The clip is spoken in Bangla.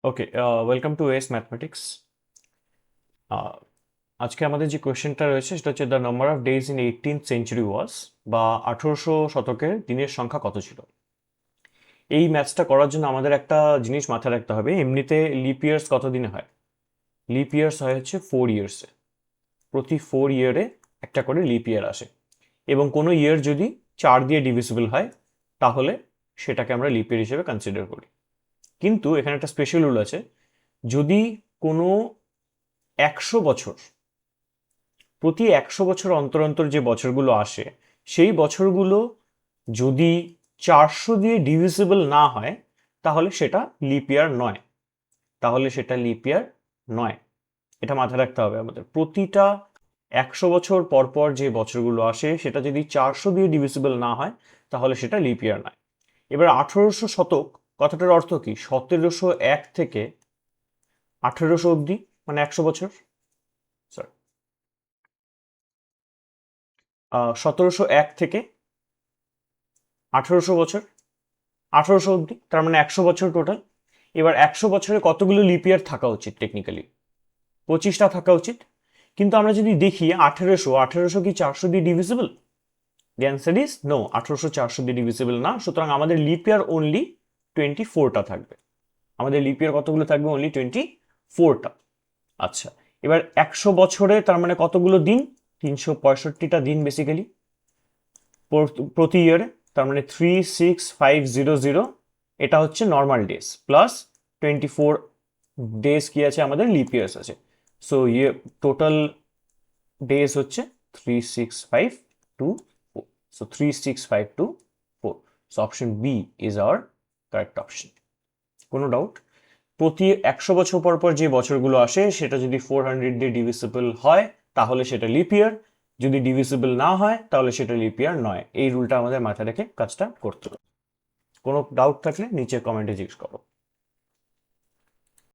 Okay, welcome to S mathematics. আজকে আমাদের যে কোয়েশ্চেনটা রয়েছে সেটা হচ্ছে the number of days in 18th century was, বা 1800 শতকের দিনের সংখ্যা কত ছিল। এই ম্যাথসটা করার জন্য আমাদের একটা জিনিস মাথায় রাখতে হবে, এমনিতে লিপ ইয়ার্স কত দিনে হয়। লিপ ইয়ার্স হয় হচ্ছে 4 ইয়ার্সে, প্রতি 4 ইয়ারে একটা করে লিপ ইয়ার আসে, এবং কোনো ইয়ার যদি 4 দিয়ে ডিভিজিবল হয় তাহলে সেটাকে আমরা লিপ ইয়ার হিসেবে কনসিডার করি। কিন্তু এখানে একটা স্পেশাল রুল আছে, যদি কোনো 100 বছর, প্রতি 100 বছর অন্তর অন্তর যে বছরগুলো আসে সেই বছরগুলো যদি 400 দিয়ে ডিভিজিবল না হয় তাহলে সেটা লিপ ইয়ার নয়, তাহলে সেটা লিপ ইয়ার নয়। এটা মাথায় রাখতে হবে আমাদের, প্রতিটা 100 বছর পর পর যে বছরগুলো আসে সেটা যদি 400 দিয়ে ডিভিজিবল না হয় তাহলে সেটা লিপ ইয়ার নয়। এবার 1800 শতক কথাটার অর্থ কি, 1701 থেকে 1800 অব্দি, মানে 100 বছর। সরি, 1701 থেকে 1800 বছর, 1800 অব্দি, তার মানে 100 বছর টোটাল। এবার 100 বছরে কতগুলো লিপ ইয়ার থাকা উচিত? টেকনিক্যালি 25টা থাকা উচিত। কিন্তু আমরা যদি দেখি 1800 কি 400 দিয়ে divisible? The answer is no, 1800 400 দিয়ে ডিভিজিবল না। সুতরাং আমাদের লিপ ইয়ার অনলি 24টা থাকবে। আমাদের লিপ ইয়ার কতগুলো থাকবে? অনলি 24টা। আচ্ছা, এবার 100 বছরে তার মানে কতগুলো দিন? 365টা দিন বেসিক্যালি প্রতি ইয়ারে, তার মানে 36500। এটা হচ্ছে নর্মাল ডেজ, প্লাস 24 ডেজ কি আছে আমাদের, লিপ ইয়ার্স আছে। সো টোটাল ডেজ হচ্ছে 3652। So 36524। So option B is our correct option. কোনো ডাউট? প্রতি 100 বছর পর পর যে বছরগুলো আসে সেটা যদি 400 দিয়ে ডিভিজিবল হয় তাহলে সেটা লিপ ইয়ার, যদি ডিভিজিবল না হয় তাহলে সেটা লিপ ইয়ার নয়। এই রুলটা আমাদের মাথায় রেখে কাজটা করতে হবে। কোনো ডাউট থাকলে নিচে কমেন্টে জিজ্ঞেস করো।